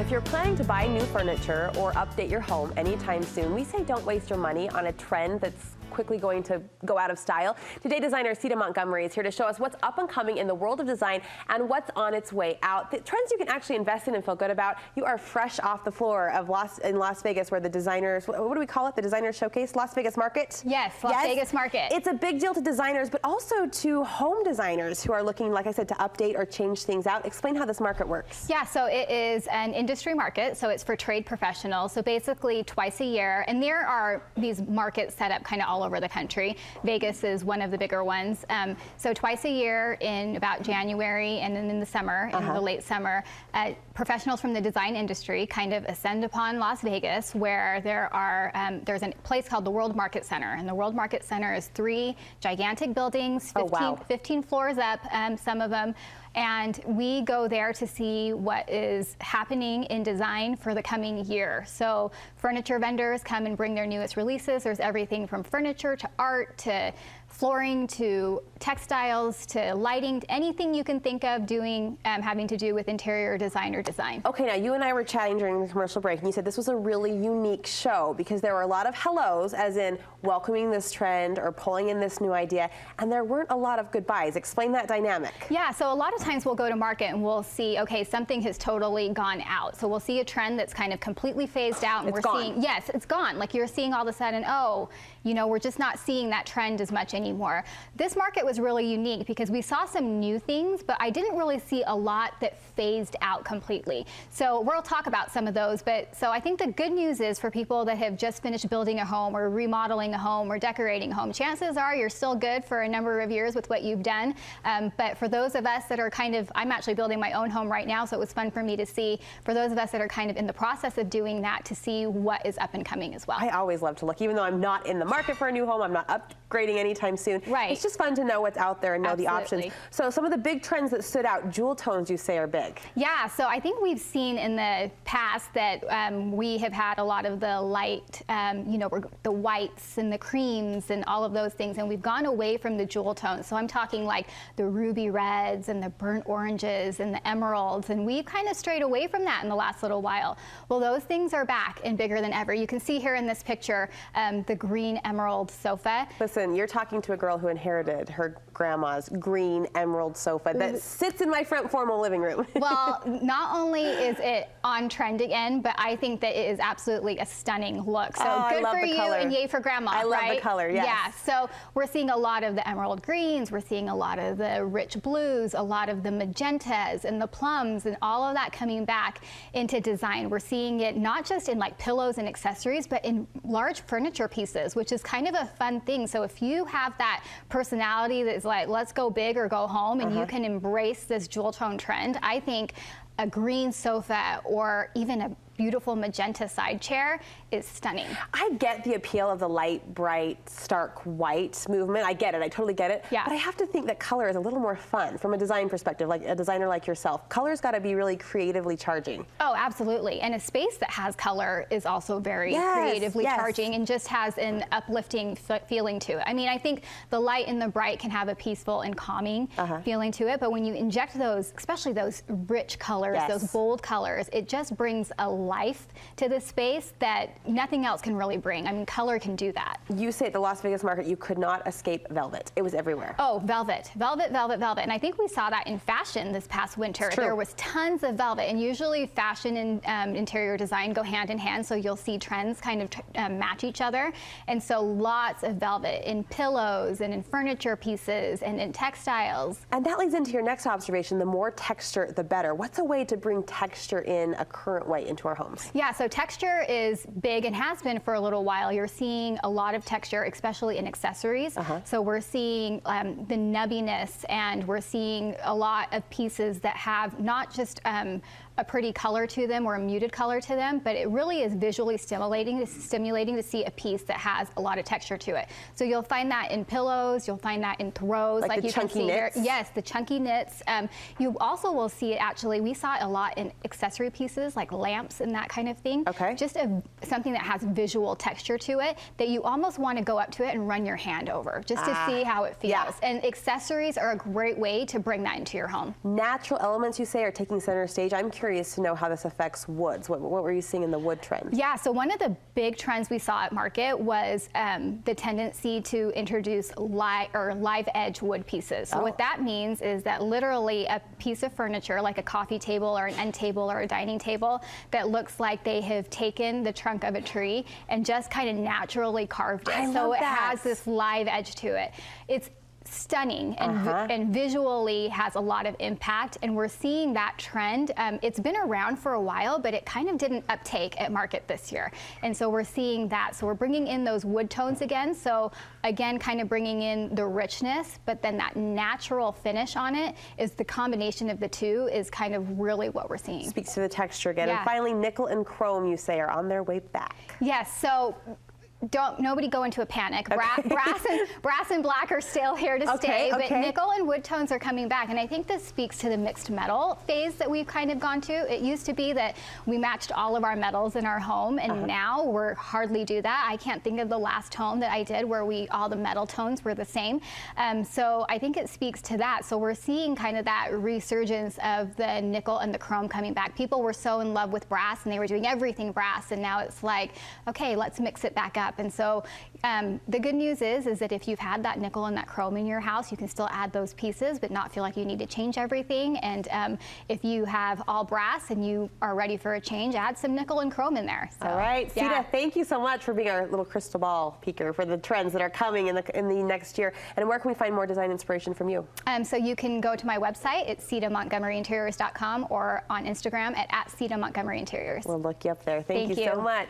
If you're planning to buy new furniture or update your home anytime soon, we say don't waste your money on a trend that's quickly going to go out of style. Today, designer Sita Montgomery is here to show us what's up and coming in the world of design and what's on its way out. The trends you can actually invest in and feel good about. You are fresh off the floor of Las Vegas, where the designers, what do we call it? The Designers Showcase, Las Vegas Market? Yes, Las Vegas Market. It's a big deal to designers, but also to home designers who are looking, like I said, to update or change things out. Explain how this market works. Yeah, so it is an industry market, so it's for trade professionals. So basically twice a year, and there are these markets set up kind of all over the country. Vegas is one of the bigger ones. So twice a year in about January and then in the summer, in the late summer, professionals from the design industry kind of ascend upon Las Vegas, where there's a place called the World Market Center. And the World Market Center is 3 gigantic buildings, 15 floors up, some of them. And we go there to see what is happening in design for the coming year. So furniture vendors come and bring their newest releases. There's everything from furniture to art to flooring to textiles to lighting, anything you can think of doing having to do with interior design or design. Okay, now you and I were chatting during the commercial break, and you said this was a really unique show because there were a lot of hellos, as in welcoming this trend or pulling in this new idea, and there weren't a lot of goodbyes. Explain that dynamic. Yeah, so a lot of times we'll go to market and we'll see, okay, something has totally gone out. So we'll see a trend that's kind of completely phased out, and seeing, yes, it's gone. Like you're seeing all of a sudden, oh, you know, we're just not seeing that trend as much anymore. This market was really unique because we saw some new things, but I didn't really see a lot that phased out completely. So we'll talk about some of those, but so I think the good news is for people that have just finished building a home or remodeling a home or decorating a home, chances are you're still good for a number of years with what you've done. But for those of us that are kind of, I'm actually building my own home right now, so it was fun for me to see, for those of us that are kind of in the process of doing that, to see what is up and coming as well. I always love to look, even though I'm not in the market for a new home, I'm not upgrading anytime soon. Right. It's just fun to know what's out there and know the options. So some of the big trends that stood out, jewel tones you say are big. Yeah, so I think we've seen in the past that we have had a lot of the light, you know, the whites and the creams and all of those things, and we've gone away from the jewel tones. So I'm talking like the ruby reds and the burnt oranges and the emeralds, and we've kind of strayed away from that in the last little while. Well, those things are back and bigger than ever. You can see here in this picture the green emerald sofa. Listen, you're talking to a girl who inherited her grandma's green emerald sofa that sits in my front formal living room. Well, not only is it on trend again, but I think that it is absolutely a stunning look. So good for you and yay for grandma, I love the color, yes. Yeah, so we're seeing a lot of the emerald greens, we're seeing a lot of the rich blues, a lot of the magentas and the plums and all of that coming back into design. We're seeing it not just in like pillows and accessories, but in large furniture pieces, which is kind of a fun thing. So if you have that personality that's like, let's go big or go home, and you can embrace this jewel tone trend, I think a green sofa or even a beautiful magenta side chair is stunning. I get the appeal of the light, bright, stark white movement. I get it. I totally get it. Yeah. But I have to think that color is a little more fun from a design perspective, like a designer like yourself. Color's got to be really creatively charging. Oh, absolutely. And a space that has color is also very creatively charging and just has an uplifting feeling to it. I mean, I think the light and the bright can have a peaceful and calming feeling to it, but when you inject those, especially those rich colors, those bold colors, it just brings a life to the space that nothing else can really bring. I mean, color can do that. You say at the Las Vegas market you could not escape velvet. It was everywhere. Oh, velvet, velvet, velvet, velvet. And I think we saw that in fashion this past winter. There was tons of velvet, and usually fashion and interior design go hand in hand, so you'll see trends kind of match each other. And so lots of velvet in pillows and in furniture pieces and in textiles. And that leads into your next observation, the more texture, the better. What's a way to bring texture in a current way into our homes? Yeah, so texture is big and has been for a little while. You're seeing a lot of texture, especially in accessories. So we're seeing the nubbiness, and we're seeing a lot of pieces that have not just a pretty color to them or a muted color to them, but it really is visually stimulating to see a piece that has a lot of texture to it. So you'll find that in pillows, you'll find that in throws, like you can see here. Yes, the chunky knits. You also will see it actually, we saw it a lot in accessory pieces like lamps and that kind of thing. Just something that has visual texture to it that you almost want to go up to it and run your hand over just to see how it feels. And accessories are a great way to bring that into your home. Natural elements, you say, are taking center stage. I'm curious curious to know how this affects woods. What were you seeing in the wood trend? Yeah, so one of the big trends we saw at market was the tendency to introduce live edge wood pieces. So what that means is that literally a piece of furniture, like a coffee table or an end table or a dining table, that looks like they have taken the trunk of a tree and just kind of naturally carved it. So it has this live edge to it. It's stunning and visually has a lot of impact, and we're seeing that trend. It's been around for a while, but it kind of didn't uptake at market this year, and so we're seeing that. So we're bringing in those wood tones again, so again kind of bringing in the richness, but then that natural finish on it is the combination of the two is kind of really what we're seeing. Speaks to the texture again. And finally, nickel and chrome, you say, are on their way back. Yes, so nobody go into a panic. Brass and black are still here to stay, but nickel and wood tones are coming back. And I think this speaks to the mixed metal phase that we've kind of gone to. It used to be that we matched all of our metals in our home, and now we're hardly do that. I can't think of the last home that I did where all the metal tones were the same. So I think it speaks to that. So we're seeing kind of that resurgence of the nickel and the chrome coming back. People were so in love with brass and they were doing everything brass, and now it's like, okay, let's mix it back up. And so the good news is that if you've had that nickel and that chrome in your house, you can still add those pieces but not feel like you need to change everything. And if you have all brass and you are ready for a change, add some nickel and chrome in there. So, all right, Sita, thank you so much for being our little crystal ball peeker for the trends that are coming in the next year. And where can we find more design inspiration from you? So you can go to my website. It's SitaMontgomeryInteriors.com, or on Instagram at Sita Montgomery Interiors. We'll look you up there. Thank you so much.